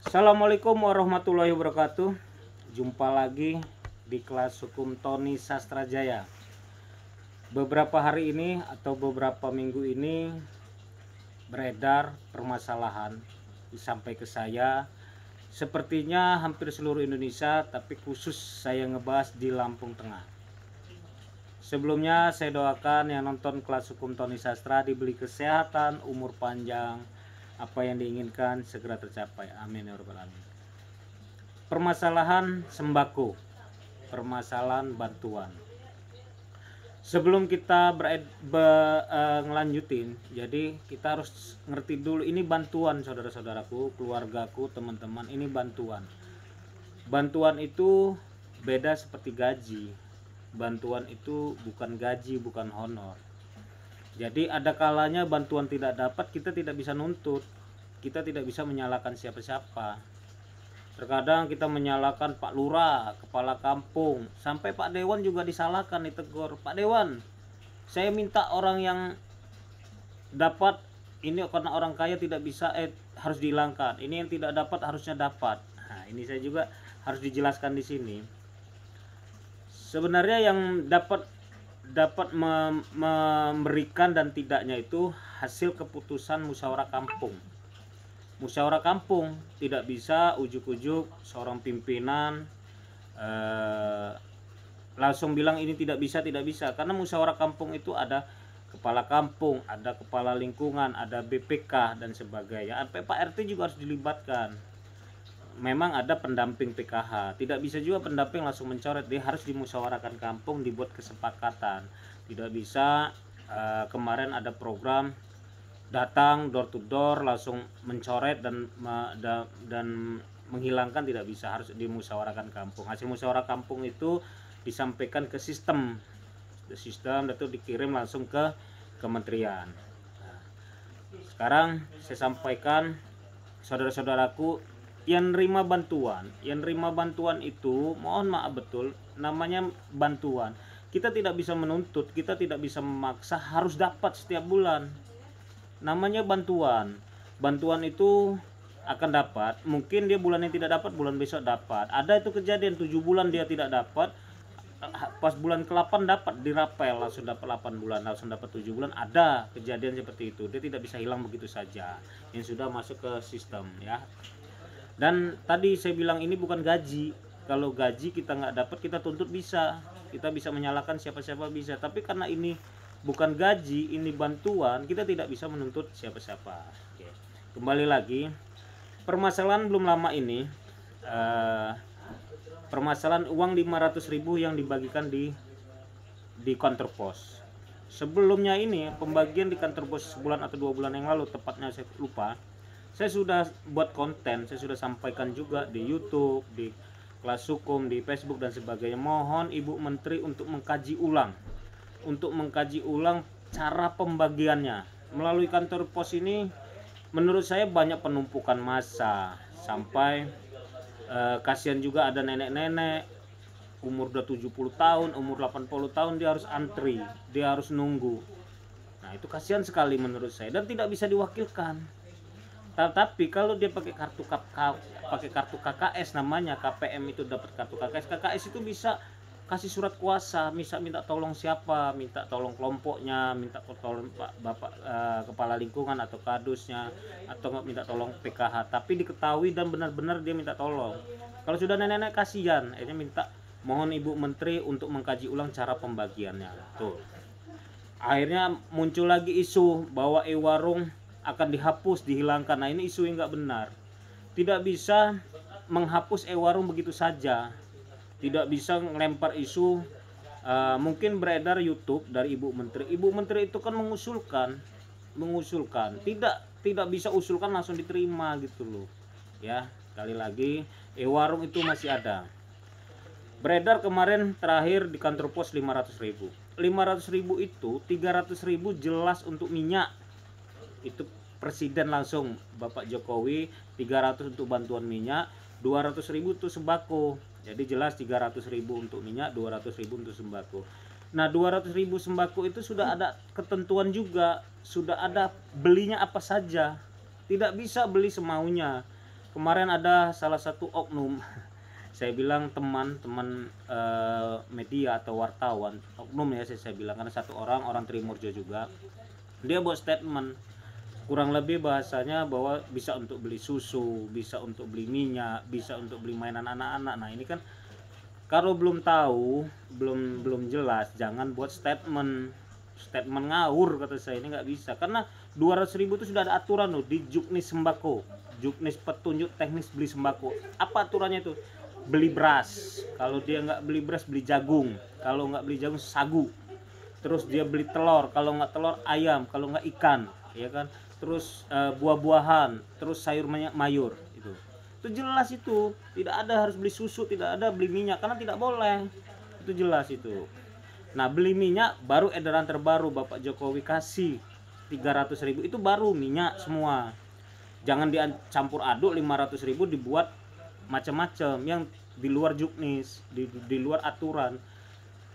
Assalamualaikum warahmatullahi wabarakatuh. Jumpa lagi di kelas hukum Tony Sastrajaya. Beberapa hari ini atau beberapa minggu ini beredar permasalahan sampai ke saya. Sepertinya hampir seluruh Indonesia, tapi khusus saya ngebahas di Lampung Tengah. Sebelumnya saya doakan yang nonton kelas hukum Tony Sastra diberi kesehatan, umur panjang, apa yang diinginkan segera tercapai. Amin ya rabbal alamin. Permasalahan sembako, permasalahan bantuan. Sebelum kita ngelanjutin, jadi kita harus ngerti dulu ini bantuan, saudara-saudaraku, keluargaku, teman-teman, ini bantuan. Bantuan itu beda seperti gaji. Bantuan itu bukan gaji, bukan honor. Jadi ada kalanya bantuan tidak dapat, kita tidak bisa nuntut, kita tidak bisa menyalahkan siapa-siapa. Terkadang kita menyalahkan Pak Lurah, kepala kampung, sampai Pak Dewan juga disalahkan, ditegur. Pak Dewan, saya minta orang yang dapat ini karena orang kaya tidak bisa, harus dihilangkan. Ini yang tidak dapat harusnya dapat. Nah, ini saya juga harus dijelaskan di sini. Sebenarnya yang dapat memberikan dan tidaknya itu hasil keputusan musyawarah kampung. Musyawarah kampung tidak bisa ujuk-ujuk seorang pimpinan langsung bilang ini tidak bisa, karena musyawarah kampung itu ada kepala kampung, ada kepala lingkungan, ada BPK dan sebagainya. Sampai Pak RT juga harus dilibatkan. Memang ada pendamping PKH, tidak bisa juga pendamping langsung mencoret, dia harus dimusyawarahkan kampung, dibuat kesepakatan. Tidak bisa kemarin ada program datang door to door langsung mencoret dan menghilangkan, tidak bisa, harus dimusyawarahkan kampung. Hasil musyawarah kampung itu disampaikan ke sistem itu dikirim langsung ke kementerian. Nah, sekarang saya sampaikan, saudara-saudaraku, yang nerima bantuan itu mohon maaf betul namanya bantuan. Kita tidak bisa menuntut, kita tidak bisa memaksa harus dapat setiap bulan. Namanya bantuan itu akan dapat, mungkin dia bulan ini tidak dapat, bulan besok dapat. Ada itu kejadian 7 bulan dia tidak dapat, pas bulan ke-8 dapat, dirapel langsung dapat 8 bulan, langsung dapat 7 bulan. Ada kejadian seperti itu, dia tidak bisa hilang begitu saja, yang sudah masuk ke sistem ya. Dan tadi saya bilang ini bukan gaji. Kalau gaji kita nggak dapat, kita tuntut bisa, kita bisa menyalahkan siapa-siapa bisa, tapi karena ini bukan gaji, ini bantuan, kita tidak bisa menuntut siapa-siapa. Oke. Kembali lagi, permasalahan belum lama ini, permasalahan uang 500.000 yang dibagikan di kantor pos. Sebelumnya ini pembagian di kantor pos sebulan atau 2 bulan yang lalu, tepatnya saya lupa, saya sudah buat konten, saya sudah sampaikan juga di YouTube, di kelas hukum, di Facebook dan sebagainya. Mohon Ibu Menteri untuk mengkaji ulang cara pembagiannya. Melalui kantor pos ini menurut saya banyak penumpukan massa, sampai kasihan juga ada nenek-nenek umur udah 70 tahun, umur 80 tahun, dia harus antri, dia harus nunggu. Nah, itu kasihan sekali menurut saya dan tidak bisa diwakilkan. Tapi kalau dia pakai kartu KKS, namanya KPM, itu dapat kartu KKS itu bisa kasih surat kuasa, bisa minta tolong siapa, minta tolong kelompoknya, minta tolong bapak kepala lingkungan atau kadusnya, atau nggak minta tolong PKH, tapi diketahui dan benar-benar dia minta tolong. Kalau sudah nenek-nenek kasihan, akhirnya minta mohon Ibu Menteri untuk mengkaji ulang cara pembagiannya. Tuh. Akhirnya muncul lagi isu bahwa e-warung akan dihapus, dihilangkan. Nah, ini isu yang nggak benar. Tidak bisa menghapus e-warung begitu saja. Tidak bisa ngelempar isu. Mungkin beredar YouTube dari Ibu Menteri. Ibu Menteri itu kan mengusulkan, tidak bisa usulkan langsung diterima gitu loh. Ya, sekali lagi e-warung itu masih ada. Beredar kemarin terakhir di kantor pos 500.000. 500.000 itu 300.000 jelas untuk minyak. Itu Presiden langsung Bapak Jokowi, 300 untuk bantuan minyak, 200.000 untuk sembako. Jadi jelas 300.000 untuk minyak, 200.000 untuk sembako. Nah, 200.000 sembako itu sudah ada ketentuan juga, sudah ada belinya apa saja. Tidak bisa beli semaunya. kemarin ada salah satu oknum saya bilang teman-teman media atau wartawan, oknum ya saya bilang, karena satu orang Trimurjo juga, dia buat statement kurang lebih bahasanya bahwa bisa untuk beli susu, bisa untuk beli minyak, bisa untuk beli mainan anak-anak. Nah ini kan kalau belum tahu, belum jelas, jangan buat statement ngawur, kata saya. Ini nggak bisa, karena 200.000 itu sudah ada aturan loh di Juknis Sembako, Juknis Petunjuk Teknis Beli Sembako. Apa aturannya itu? Beli beras, kalau dia nggak beli beras beli jagung, kalau nggak beli jagung sagu, terus dia beli telur, kalau nggak telur ayam, kalau nggak ikan, ya kan, terus buah-buahan, terus sayur mayur, itu jelas, itu tidak ada harus beli susu, tidak ada beli minyak, karena tidak boleh, itu jelas itu. Nah beli minyak baru edaran terbaru Bapak Jokowi kasih 300.000, itu baru minyak semua, jangan dicampur aduk 500.000 dibuat macam-macam yang di luar Juknis, di luar aturan.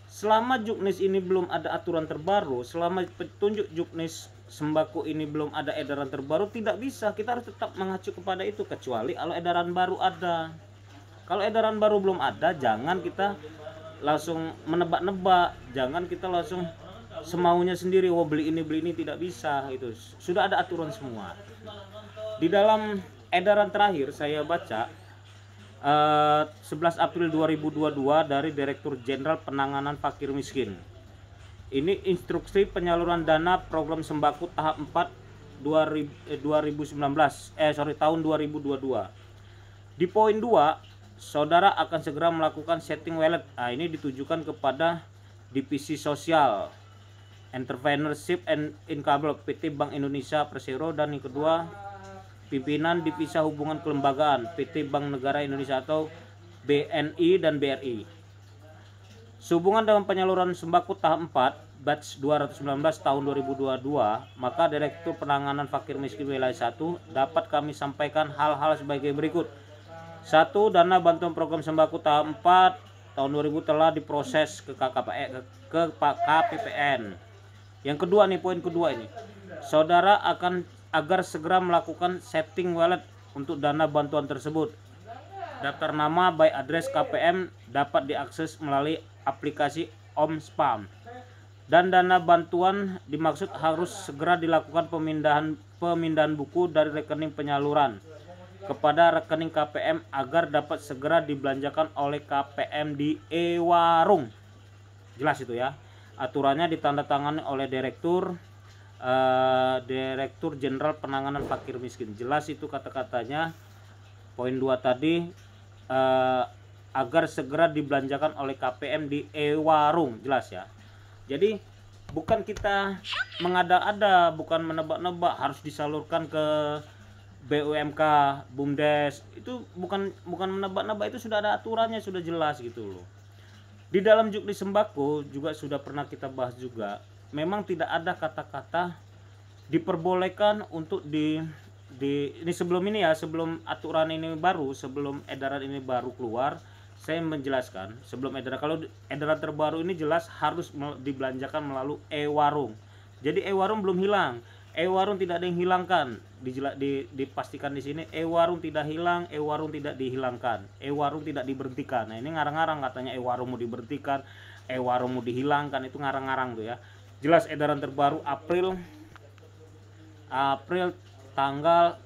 Selama Juknis ini belum ada aturan terbaru, selama petunjuk Juknis Sembako ini belum ada edaran terbaru, tidak bisa, kita harus tetap mengacu kepada itu, kecuali kalau edaran baru ada. Kalau edaran baru belum ada, jangan kita langsung menebak-nebak, jangan kita langsung semaunya sendiri, oh beli ini, tidak bisa. Itu sudah ada aturan semua. Di dalam edaran terakhir saya baca 11 April 2022 dari Direktur Jenderal Penanganan Fakir Miskin. Ini instruksi penyaluran dana program sembako tahap 4 tahun 2022. Di poin 2, saudara akan segera melakukan setting wallet. Nah, ini ditujukan kepada Divisi Sosial, Entrepreneurship and Income PT Bank Indonesia Persero, dan yang kedua pimpinan Divisi Hubungan Kelembagaan PT Bank Negara Indonesia atau BNI dan BRI. Sehubungan dengan penyaluran sembako tahap 4 batch 219 tahun 2022, maka Direktur Penanganan Fakir Miskin Wilayah 1 dapat kami sampaikan hal-hal sebagai berikut. 1. Dana bantuan program sembako tahap 4 tahun 2000 telah diproses ke KPPN. Yang kedua nih, poin kedua ini, saudara agar segera melakukan setting wallet untuk dana bantuan tersebut. Daftar nama by address KPM dapat diakses melalui aplikasi Om-Spam. Dan dana bantuan dimaksud harus segera dilakukan pemindahan buku dari rekening penyaluran kepada rekening KPM agar dapat segera dibelanjakan oleh KPM di e-warung. Jelas itu ya. Aturannya ditandatangani oleh Direktur Jenderal Penanganan Fakir Miskin. Jelas itu kata-katanya. Poin 2 tadi, agar segera dibelanjakan oleh KPM di e-warung, jelas ya. Jadi bukan kita mengada-ada, bukan menebak-nebak harus disalurkan ke BUMK, BUMDes. Itu bukan menebak-nebak, itu sudah ada aturannya, sudah jelas gitu loh. Di dalam Juknis Sembako juga sudah pernah kita bahas juga, memang tidak ada kata-kata diperbolehkan untuk ini sebelum ini ya, sebelum aturan ini baru, sebelum edaran ini baru keluar, saya menjelaskan sebelum edaran, kalau edaran terbaru ini jelas harus dibelanjakan melalui e-warung. Jadi e-warung belum hilang, e-warung tidak ada yang hilangkan, dipastikan di sini e-warung tidak hilang, e-warung tidak dihilangkan, e-warung tidak diberhentikan. Nah ini ngarang-ngarang katanya e-warung mau diberhentikan, e-warung mau dihilangkan, itu ngarang-ngarang tuh ya. Jelas edaran terbaru April tanggal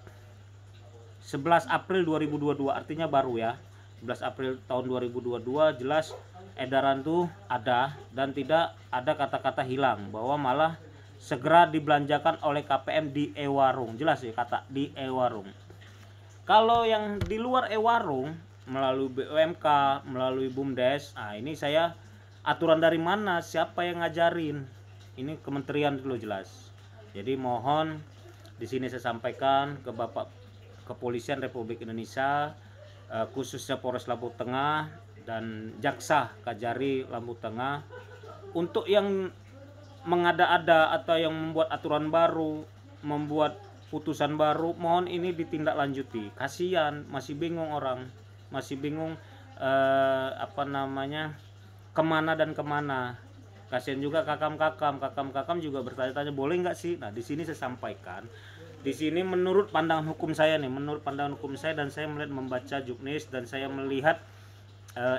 11 April 2022, artinya baru ya. 11 April tahun 2022, jelas edaran tuh ada dan tidak ada kata-kata hilang, bahwa malah segera dibelanjakan oleh KPM di e-warung. Jelas ya kata di e-warung. Kalau yang di luar e-warung melalui BUMK, melalui BUMDes, nah ini saya aturan dari mana, siapa yang ngajarin? Ini kementerian dulu jelas. Jadi mohon di sini saya sampaikan ke Bapak Kepolisian Republik Indonesia, khususnya Polres Lampung Tengah dan Jaksa Kajari Lampung Tengah, untuk yang mengada-ada atau yang membuat aturan baru, membuat putusan baru, mohon ini ditindaklanjuti. Kasihan, masih bingung orang, masih bingung kemana dan kemana. Kasihan juga kakam juga bertanya-tanya boleh nggak sih. Nah di sini saya sampaikan Di sini menurut pandangan hukum saya nih, menurut pandangan hukum saya, dan saya melihat membaca juknis dan saya melihat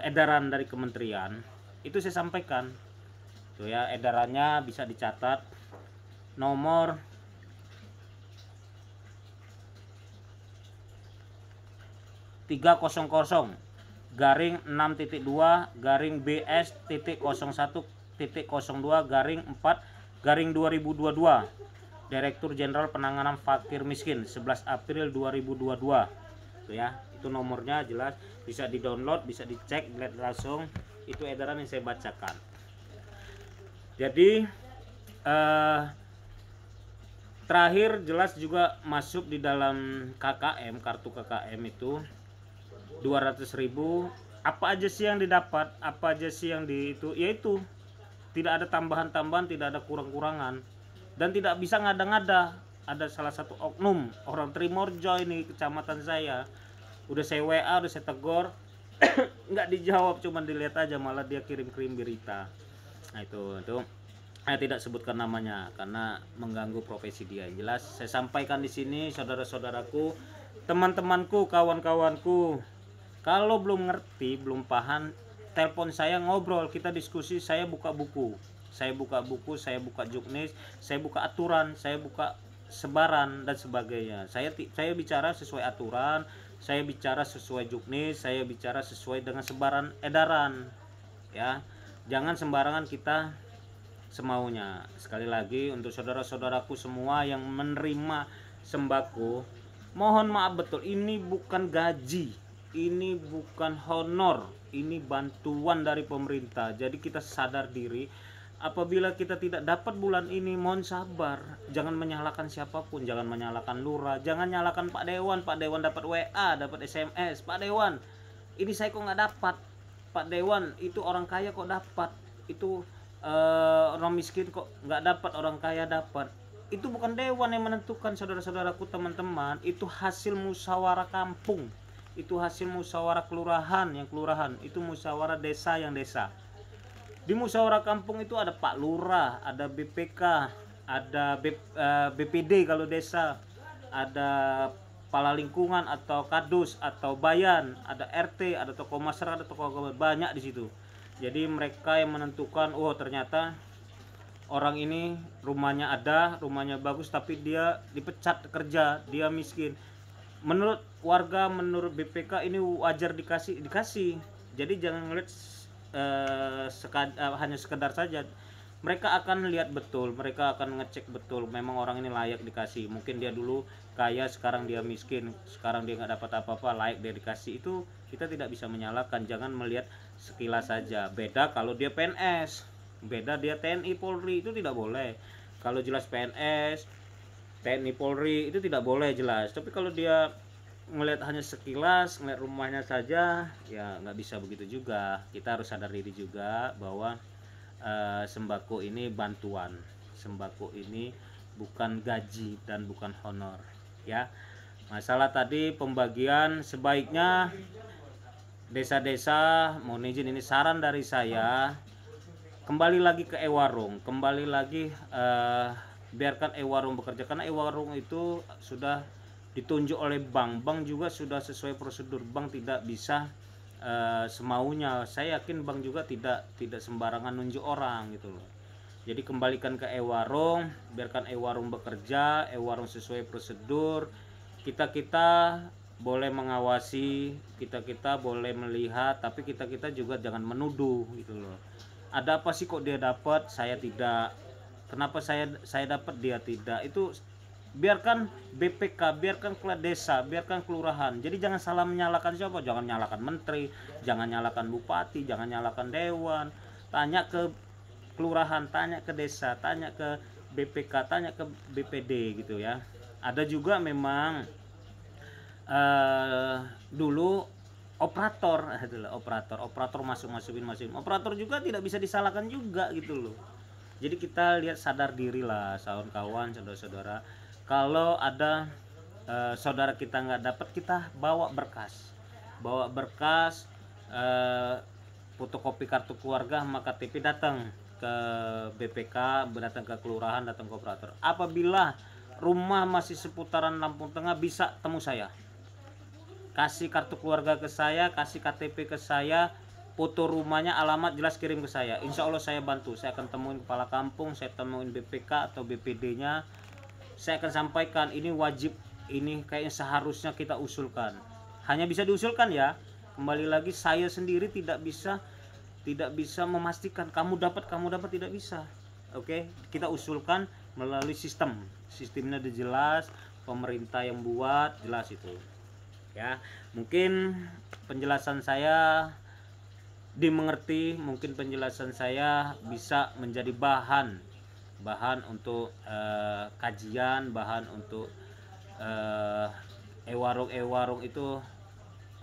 edaran dari kementerian, itu saya sampaikan tuh ya, edarannya bisa dicatat, nomor 300 garing 6.2 garing BS titik 01.02 garing 4 garing 2022, Direktur Jenderal Penanganan Fakir Miskin 11 April 2022 tuh ya. Itu nomornya jelas, bisa di download, bisa dicek, lihat langsung, itu edaran yang saya bacakan. Jadi terakhir jelas juga masuk di dalam KKM, kartu KKM itu 200.000. Apa aja sih yang didapat, apa aja sih yang di itu, yaitu tidak ada tambahan-tambahan, tidak ada kurang-kurangan, dan tidak bisa ngada-ngada. Ada salah satu oknum orang Trimorjo ini, kecamatan saya, udah saya WA, udah saya tegur, nggak dijawab, cuman dilihat aja, malah dia kirim-kirim berita. Nah itu saya tidak sebutkan namanya karena mengganggu profesi dia. Jelas saya sampaikan di sini, saudara-saudaraku, teman-temanku, kawan-kawanku, kalau belum ngerti, belum paham, telepon saya, ngobrol, kita diskusi. Saya buka buku, saya buka juknis, saya buka aturan, saya buka sebaran dan sebagainya. Saya bicara sesuai aturan, saya bicara sesuai juknis, saya bicara sesuai dengan sebaran edaran ya. Jangan sembarangan kita semaunya. Sekali lagi, untuk saudara-saudaraku semua yang menerima sembako, mohon maaf betul, ini bukan gaji, ini bukan honor, ini bantuan dari pemerintah. Jadi kita sadar diri, apabila kita tidak dapat bulan ini, mohon sabar. Jangan menyalahkan siapapun, jangan menyalahkan lurah, jangan nyalakan Pak Dewan. Pak Dewan dapat WA, dapat SMS, Pak Dewan ini saya kok nggak dapat, Pak Dewan itu orang kaya kok dapat, itu orang miskin kok nggak dapat, orang kaya dapat. Itu bukan dewan yang menentukan, saudara-saudaraku, teman-teman. Itu hasil musyawarah kampung, itu hasil musyawarah kelurahan, yang kelurahan itu musyawarah desa, yang desa. Di musyawarah kampung itu ada Pak Lurah, ada BPK, ada BPD kalau desa, ada kepala lingkungan atau kadus atau bayan, ada RT, ada tokoh masyarakat, ada tokoh agama, banyak di situ. Jadi mereka yang menentukan, oh ternyata orang ini rumahnya ada, rumahnya bagus, tapi dia dipecat kerja, dia miskin. Menurut warga, menurut BPK ini wajar dikasih. Jadi jangan ngeliat hanya sekedar saja. Mereka akan lihat betul, mereka akan ngecek betul, memang orang ini layak dikasih. Mungkin dia dulu kaya, sekarang dia miskin, sekarang dia nggak dapat apa-apa, layak dia dikasih. Itu kita tidak bisa menyalahkan. Jangan melihat sekilas saja. Beda kalau dia PNS, beda dia TNI Polri, itu tidak boleh. Kalau jelas PNS, TNI Polri itu tidak boleh jelas. Tapi kalau dia ngelihat hanya sekilas, ngelihat rumahnya saja, ya nggak bisa begitu juga. Kita harus sadar diri juga bahwa sembako ini bantuan, sembako ini bukan gaji dan bukan honor ya. Masalah tadi pembagian, sebaiknya desa-desa, mohon izin ini saran dari saya, kembali lagi ke e-warung, kembali lagi biarkan e-warung bekerja, karena e-warung itu sudah ditunjuk oleh bank juga sudah sesuai prosedur. Bank tidak bisa semaunya. Saya yakin bank juga tidak sembarangan nunjuk orang gitu loh. Jadi kembalikan ke e-warung, biarkan e-warung bekerja, e-warung sesuai prosedur. Kita boleh mengawasi, kita boleh melihat, tapi kita juga jangan menuduh gitu loh. Ada apa sih kok dia dapat, saya tidak? Kenapa saya dapat, dia tidak? Itu biarkan BPK, biarkan desa, biarkan kelurahan. Jadi jangan salah menyalahkan siapa, jangan nyalakan menteri, jangan nyalakan bupati, jangan nyalakan dewan. Tanya ke kelurahan, tanya ke desa, tanya ke BPK, tanya ke BPD gitu ya. Ada juga memang dulu operator masukin, operator juga tidak bisa disalahkan juga gitu loh. Jadi kita lihat, sadar diri lah kawan-kawan, saudara-saudara. Kalau ada saudara kita nggak dapat, kita bawa berkas, fotokopi kartu keluarga sama KTP, datang ke BPK, datang ke kelurahan, datang ke operator. Apabila rumah masih seputaran Lampung Tengah, bisa temu saya. Kasih kartu keluarga ke saya, kasih KTP ke saya, foto rumahnya, alamat jelas kirim ke saya. Insya Allah saya bantu. Saya akan temuin kepala kampung, saya temuin BPK atau BPD-nya. Saya akan sampaikan ini wajib, ini kayaknya seharusnya kita usulkan. Hanya bisa diusulkan ya. Kembali lagi saya sendiri tidak bisa memastikan kamu dapat tidak bisa. Oke, kita usulkan melalui sistemnya udah jelas, pemerintah yang buat jelas itu ya. Mungkin penjelasan saya dimengerti, mungkin penjelasan saya bisa menjadi bahan untuk kajian, bahan untuk ewarung itu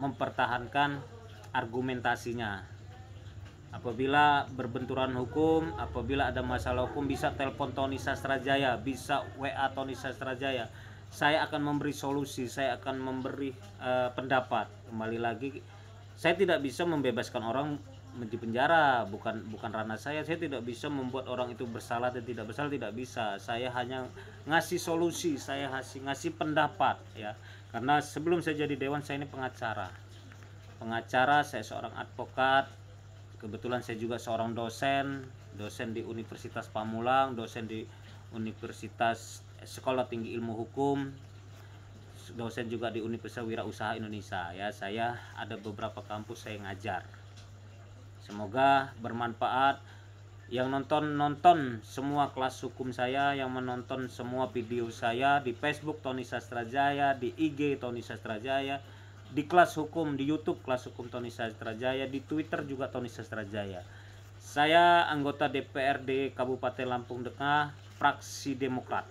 mempertahankan argumentasinya. Apabila berbenturan hukum, apabila ada masalah hukum, bisa telepon Tony Sastrajaya, bisa WA Tony Sastrajaya. Saya akan memberi solusi, saya akan memberi pendapat. Kembali lagi, saya tidak bisa membebaskan orang di penjara, bukan ranah saya. Saya tidak bisa membuat orang itu bersalah dan tidak bersalah, tidak bisa. Saya hanya ngasih solusi, saya ngasih pendapat ya. Karena sebelum saya jadi dewan, saya ini pengacara, saya seorang advokat. Kebetulan saya juga seorang dosen di Universitas Pamulang, dosen di Universitas Sekolah Tinggi Ilmu Hukum, dosen juga di Universitas Wirausaha Indonesia ya. Saya ada beberapa kampus saya ngajar. Semoga bermanfaat. Yang nonton semua kelas hukum saya, yang menonton semua video saya di Facebook Tony Sastrajaya, di IG Tony Sastrajaya, di kelas hukum di YouTube kelas hukum Tony Sastrajaya, di Twitter juga Tony Sastrajaya. Saya anggota DPRD Kabupaten Lampung Tengah, fraksi Demokrat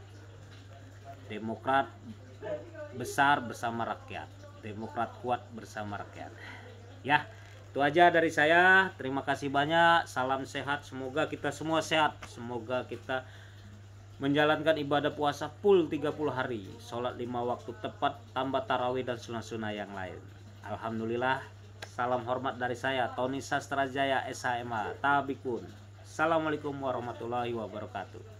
besar bersama rakyat, Demokrat kuat bersama rakyat ya. Itu aja dari saya, terima kasih banyak, salam sehat, semoga kita semua sehat, semoga kita menjalankan ibadah puasa full 30 hari, sholat 5 waktu tepat, tambah tarawih dan sunnah-sunnah yang lain. Alhamdulillah. Salam hormat dari saya, Tony Sastrajaya SHMA Tabikun. Assalamualaikum warahmatullahi wabarakatuh.